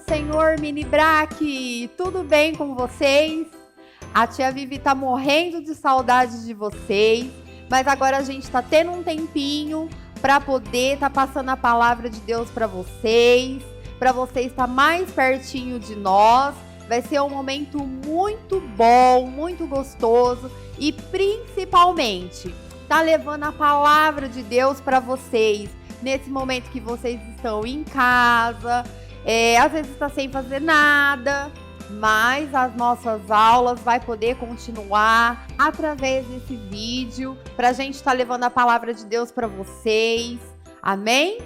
Senhor, Mini Braque! Tudo bem com vocês? A tia Vivi tá morrendo de saudade de vocês, mas agora a gente tá tendo um tempinho para poder tá passando a palavra de Deus para vocês estar mais pertinho de nós. Vai ser um momento muito bom, muito gostoso e principalmente tá levando a palavra de Deus para vocês nesse momento que vocês estão em casa, às vezes está sem fazer nada, mas as nossas aulas vai poder continuar através desse vídeo para a gente estar levando a palavra de Deus para vocês, amém?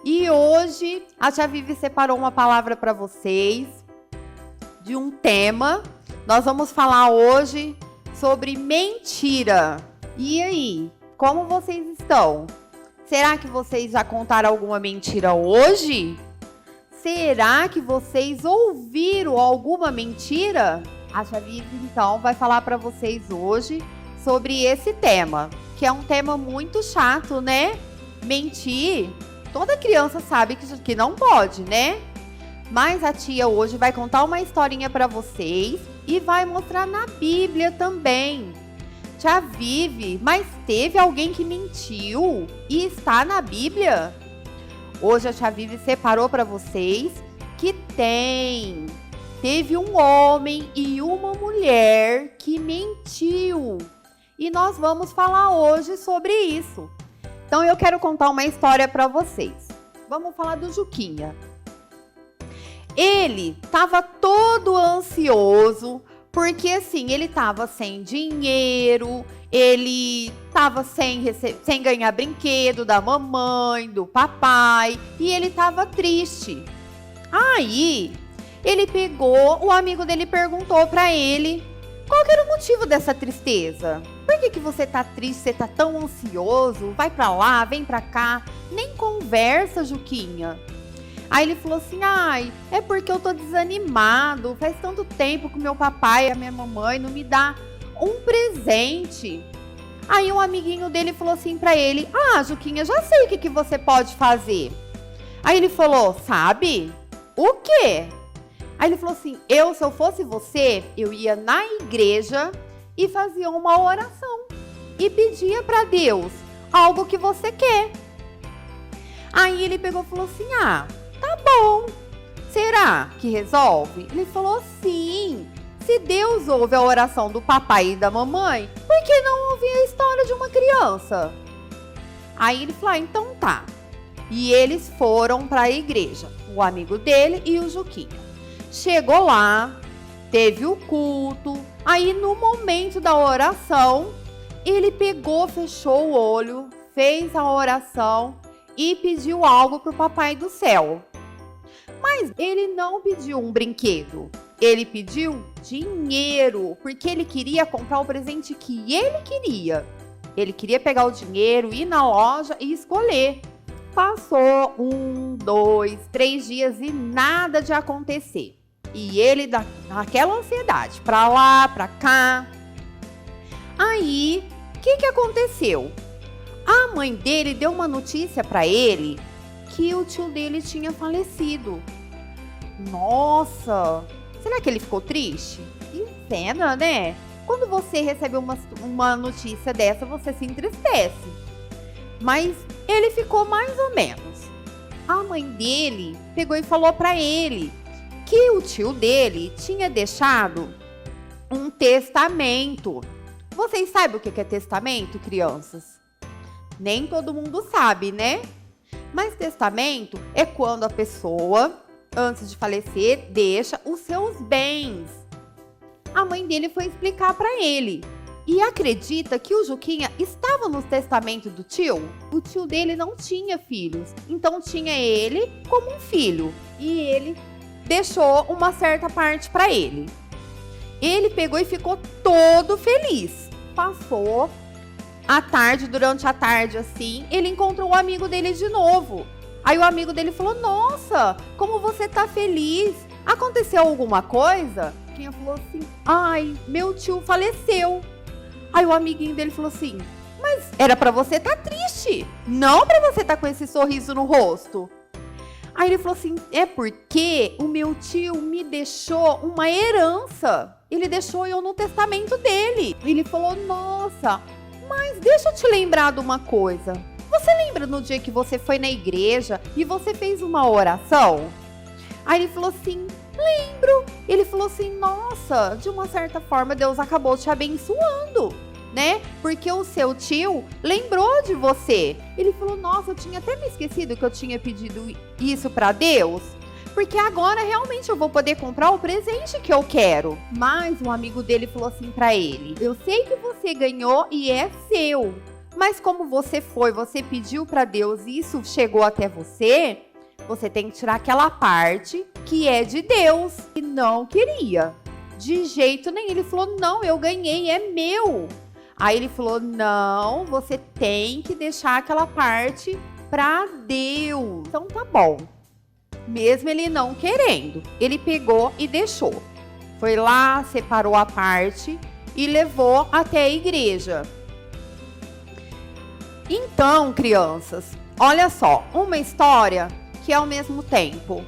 E hoje a tia Vivi separou uma palavra para vocês de um tema. Nós vamos falar hoje sobre mentira. E aí, como vocês estão? Será que vocês já contaram alguma mentira hoje? Será que vocês ouviram alguma mentira? A tia Vivi, então, vai falar para vocês hoje sobre esse tema, que é um tema muito chato, né? Mentir, toda criança sabe que não pode, né? Mas a tia hoje vai contar uma historinha para vocês e vai mostrar na Bíblia também. Tia Vivi, mas teve alguém que mentiu e está na Bíblia? Hoje a tia Vivi separou para vocês que teve um homem e uma mulher que mentiu. E nós vamos falar hoje sobre isso. Então eu quero contar uma história para vocês. Vamos falar do Juquinha. Ele estava todo ansioso, porque assim, ele estava sem dinheiro, ele estava sem ganhar brinquedo da mamãe, do papai, e ele estava triste. Aí, ele pegou, o amigo dele perguntou para ele, qual que era o motivo dessa tristeza? Por que você tá triste, você tá tão ansioso? Vai para lá, vem para cá, nem conversa, Juquinha. Aí ele falou assim, é porque eu tô desanimado, faz tanto tempo que meu papai e a minha mamãe não me dá um presente. Aí um amiguinho dele falou assim pra ele, Juquinha, já sei o que você pode fazer. Aí ele falou, sabe? O quê? Aí ele falou assim, se eu fosse você, eu ia na igreja e fazia uma oração e pedia pra Deus algo que você quer. Aí ele pegou e falou assim, tá bom, será que resolve? Ele falou, sim, se Deus ouve a oração do papai e da mamãe, por que não ouvir a história de uma criança? Aí ele falou, então tá. E eles foram para a igreja, o amigo dele e o Juquinha. Chegou lá, teve o culto, aí no momento da oração, ele pegou, fechou o olho, fez a oração e pediu algo para o papai do céu. Mas ele não pediu um brinquedo, ele pediu dinheiro, porque ele queria comprar o presente que ele queria. Ele queria pegar o dinheiro, ir na loja e escolher. Passou 1, 2, 3 dias e nada de acontecer. E ele naquela ansiedade, pra lá, pra cá. Aí, o que aconteceu? A mãe dele deu uma notícia pra ele que o tio dele tinha falecido. Nossa, será que ele ficou triste? Que pena, né? Quando você recebe uma notícia dessa, você se entristece. Mas ele ficou mais ou menos. A mãe dele pegou e falou pra ele que o tio dele tinha deixado um testamento. Vocês sabem o que é testamento, crianças? Nem todo mundo sabe, né? Mas testamento é quando a pessoa, antes de falecer, deixa os seus bens. A mãe dele foi explicar para ele. E acredita que o Juquinha estava no testamento do tio? O tio dele não tinha filhos, então tinha ele como um filho. E ele deixou uma certa parte para ele. Ele pegou e ficou todo feliz. Passou à tarde, durante a tarde assim, ele encontrou o amigo dele de novo. Aí o amigo dele falou, nossa, como você tá feliz? Aconteceu alguma coisa? Quem falou assim, meu tio faleceu. Aí o amiguinho dele falou assim, mas era pra você estar triste, não pra você estar com esse sorriso no rosto. Aí ele falou assim, é porque o meu tio me deixou uma herança. Ele deixou eu no testamento dele. Ele falou, nossa, mas deixa eu te lembrar de uma coisa. Você lembra no dia que você foi na igreja e você fez uma oração? Aí ele falou assim, lembro. Ele falou assim, nossa, de uma certa forma Deus acabou te abençoando, né? Porque o seu tio lembrou de você. Ele falou, nossa, eu tinha até me esquecido que eu tinha pedido isso para Deus. Porque agora realmente eu vou poder comprar o presente que eu quero. Mas um amigo dele falou assim para ele, eu sei que você ganhou e é seu. Mas como você pediu para Deus e isso chegou até você, você tem que tirar aquela parte que é de Deus. E não queria. De jeito nenhum. Ele falou, não, eu ganhei, é meu. Aí ele falou, não, você tem que deixar aquela parte para Deus. Então tá bom. Mesmo ele não querendo, ele pegou e deixou. Foi lá, separou a parte e levou até a igreja. Então, crianças, olha só, uma história que ao mesmo tempo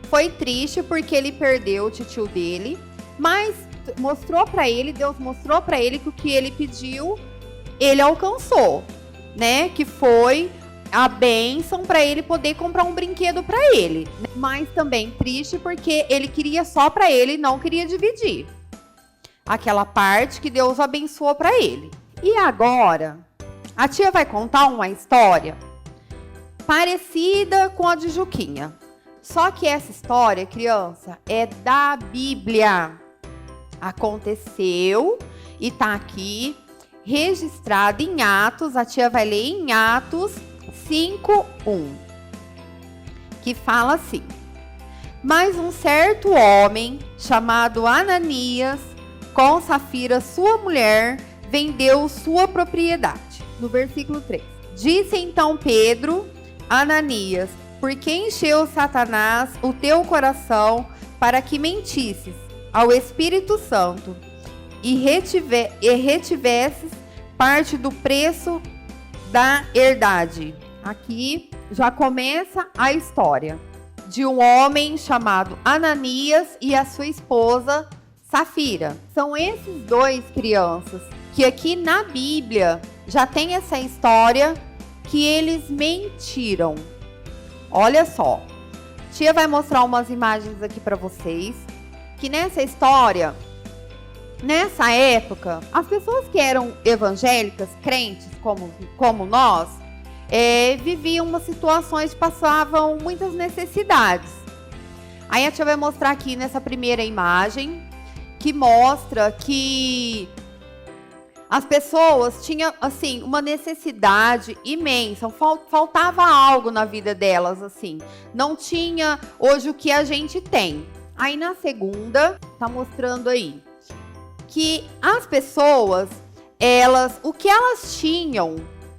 foi triste porque ele perdeu o tio dele, mas mostrou para ele, Deus mostrou para ele que o que ele pediu, ele alcançou, né? Que foi a bênção para ele poder comprar um brinquedo para ele. Mas também triste porque ele queria só para ele e não queria dividir aquela parte que Deus abençoou para ele. E agora, a tia vai contar uma história parecida com a de Juquinha. Só que essa história, criança, é da Bíblia. Aconteceu e tá aqui registrado em Atos. A tia vai ler em Atos 5:1, que fala assim: mas um certo homem chamado Ananias, com Safira sua mulher, vendeu sua propriedade. No versículo 3. Disse então Pedro, Ananias, por que encheu Satanás o teu coração para que mentisses ao Espírito Santo e retivesses parte do preço da herdade? Aqui já começa a história de um homem chamado Ananias e a sua esposa Safira. São esses dois, crianças, que aqui na Bíblia já tem essa história que eles mentiram. Olha só, tia vai mostrar umas imagens aqui para vocês, que nessa história, nessa época, as pessoas que eram evangélicas, crentes como nós, viviam umas situações, passavam muitas necessidades. Aí a tia vai mostrar aqui nessa primeira imagem, que mostra que as pessoas tinham, assim, uma necessidade imensa, faltava algo na vida delas, assim. Não tinha hoje o que a gente tem. Aí na segunda, tá mostrando aí que as pessoas, o que elas tinham,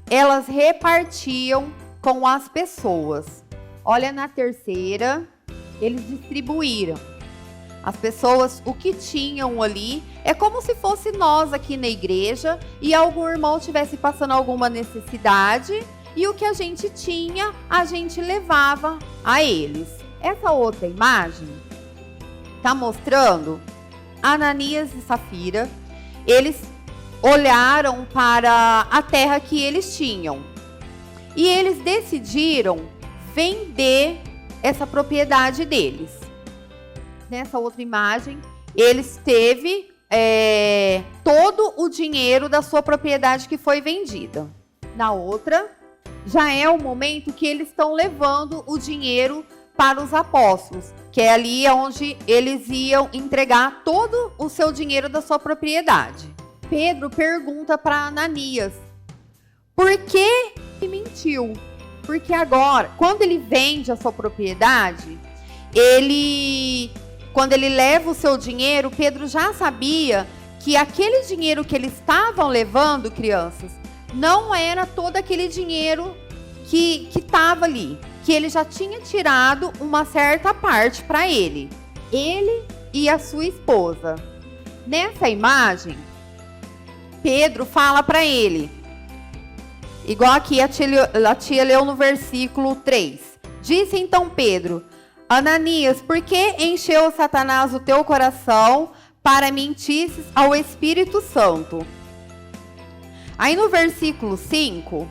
elas repartiam com as pessoas. Olha na terceira, eles distribuíram. As pessoas, o que tinham ali, é como se fosse nós aqui na igreja e algum irmão estivesse passando alguma necessidade e o que a gente tinha, a gente levava a eles. Essa outra imagem está mostrando Ananias e Safira. Eles olharam para a terra que eles tinham e eles decidiram vender essa propriedade deles. Nessa outra imagem, eles teve todo o dinheiro da sua propriedade que foi vendida. Na outra, já é o momento que eles estão levando o dinheiro para os apóstolos, que é ali onde eles iam entregar todo o seu dinheiro da sua propriedade. Pedro pergunta para Ananias, por que ele mentiu? Porque agora, quando ele vende a sua propriedade, quando ele leva o seu dinheiro, Pedro já sabia que aquele dinheiro que eles estavam levando, crianças, não era todo aquele dinheiro que estava ali, que ele já tinha tirado uma certa parte para ele e a sua esposa. Nessa imagem, Pedro fala para ele, igual aqui a tia leu no versículo 3, Disse então Pedro: Ananias, por que encheu Satanás o teu coração para mentisses ao Espírito Santo? Aí no versículo 5,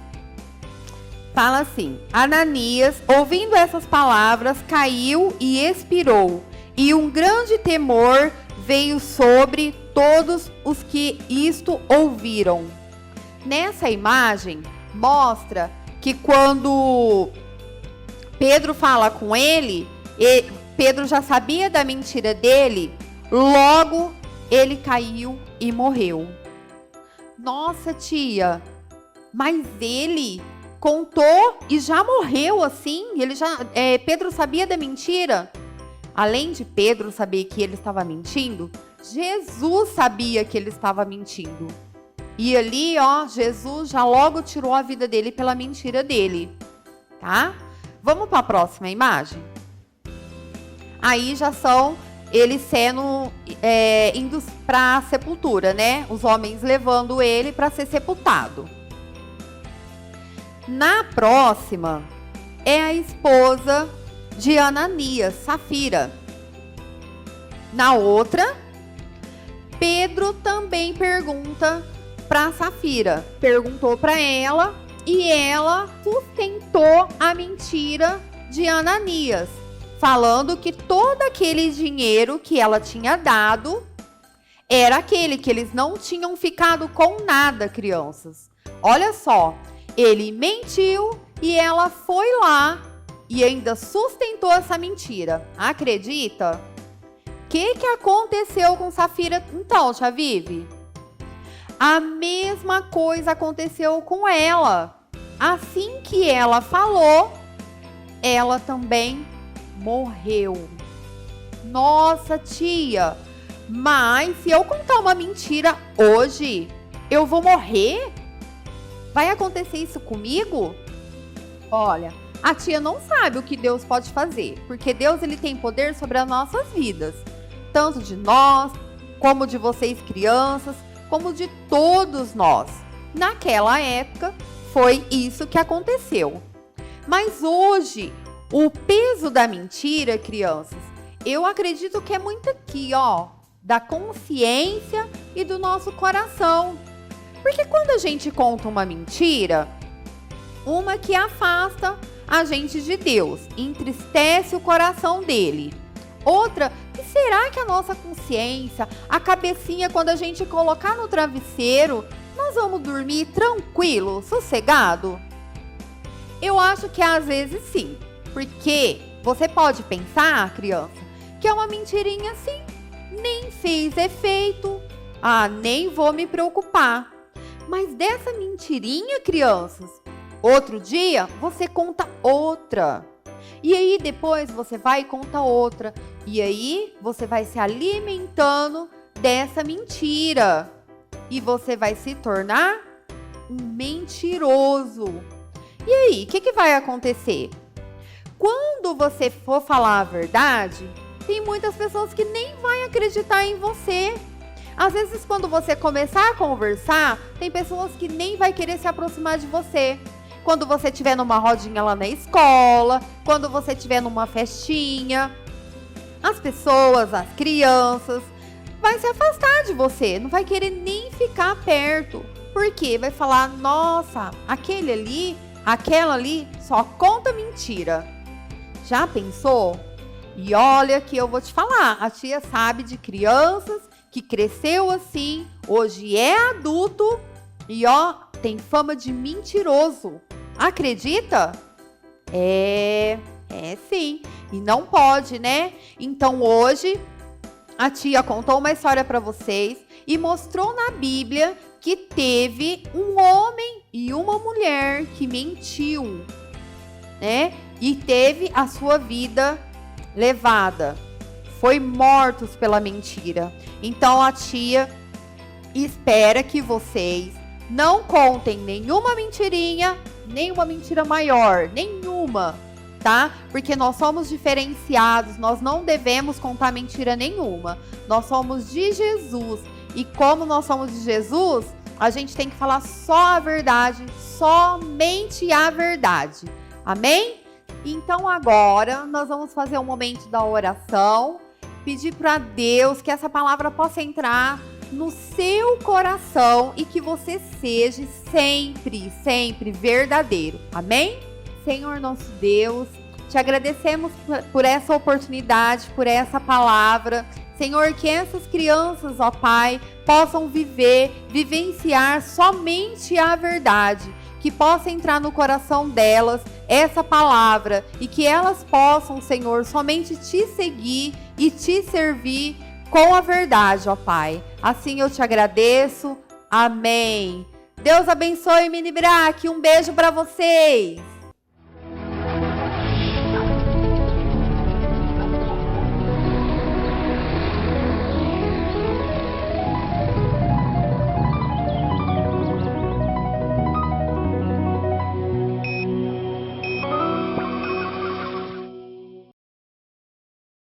fala assim: Ananias, ouvindo essas palavras, caiu e expirou, e um grande temor veio sobre todos os que isto ouviram. Nessa imagem, mostra que quando Pedro fala com ele, Pedro já sabia da mentira dele, logo ele caiu e morreu. Nossa, tia, mas ele contou e já morreu assim? Pedro sabia da mentira? Além de Pedro saber que ele estava mentindo, Jesus sabia que ele estava mentindo. E ali, Jesus já logo tirou a vida dele pela mentira dele, tá? Vamos para a próxima imagem? Aí já são eles indo para a sepultura, né? Os homens levando ele para ser sepultado. Na próxima é a esposa de Ananias, Safira. Na outra, Pedro também pergunta para Safira. Perguntou para ela e ela sustentou a mentira de Ananias, falando que todo aquele dinheiro que ela tinha dado era aquele, que eles não tinham ficado com nada, crianças. Olha só, ele mentiu e ela foi lá e ainda sustentou essa mentira. Acredita? O que aconteceu com Safira então, Tia Vivi? A mesma coisa aconteceu com ela. Assim que ela falou, ela também morreu. Nossa, tia, mas se eu contar uma mentira hoje, eu vou morrer? Vai acontecer isso comigo? Olha, a tia não sabe o que Deus pode fazer, porque Deus ele tem poder sobre as nossas vidas, tanto de nós, como de vocês crianças, como de todos nós. Naquela época, foi isso que aconteceu. Mas hoje, o peso da mentira, crianças, eu acredito que é muito aqui, da consciência e do nosso coração. Porque quando a gente conta uma mentira, uma que afasta a gente de Deus, entristece o coração dele. Outra, que será que a nossa consciência, a cabecinha, quando a gente colocar no travesseiro, nós vamos dormir tranquilo, sossegado? Eu acho que às vezes sim, porque você pode pensar, criança, que é uma mentirinha assim, nem fez efeito, nem vou me preocupar. Mas dessa mentirinha, crianças, outro dia você conta outra. E aí depois você vai e conta outra. E aí você vai se alimentando dessa mentira. E você vai se tornar um mentiroso. E aí, o que vai acontecer? Quando você for falar a verdade, tem muitas pessoas que nem vão acreditar em você. Às vezes, quando você começar a conversar, tem pessoas que nem vai querer se aproximar de você. Quando você estiver numa rodinha lá na escola, quando você estiver numa festinha, as pessoas, as crianças, vai se afastar de você, não vai querer nem ficar perto. Por quê? Vai falar, nossa, aquele ali, aquela ali, só conta mentira. Já pensou? E olha que eu vou te falar, a tia sabe de crianças que cresceu assim, hoje é adulto e tem fama de mentiroso. Acredita? É sim. E não pode, né? Então hoje a tia contou uma história para vocês e mostrou na Bíblia que teve um homem e uma mulher que mentiu, né? E teve a sua vida levada. Foi mortos pela mentira. Então a tia espera que vocês não contem nenhuma mentirinha, nenhuma mentira maior, nenhuma, tá? Porque nós somos diferenciados, nós não devemos contar mentira nenhuma. Nós somos de Jesus. E como nós somos de Jesus, a gente tem que falar só a verdade, somente a verdade. Amém? Então agora nós vamos fazer um momento da oração, pedir para Deus que essa palavra possa entrar no seu coração e que você seja sempre, sempre verdadeiro. Amém? Senhor nosso Deus, te agradecemos por essa oportunidade, por essa palavra. Senhor, que essas crianças, ó Pai, possam vivenciar somente a verdade, que possa entrar no coração delas essa palavra e que elas possam, Senhor, somente te seguir e te servir com a verdade, ó Pai. Assim eu te agradeço. Amém. Deus abençoe, Mini Braque. Um beijo para vocês.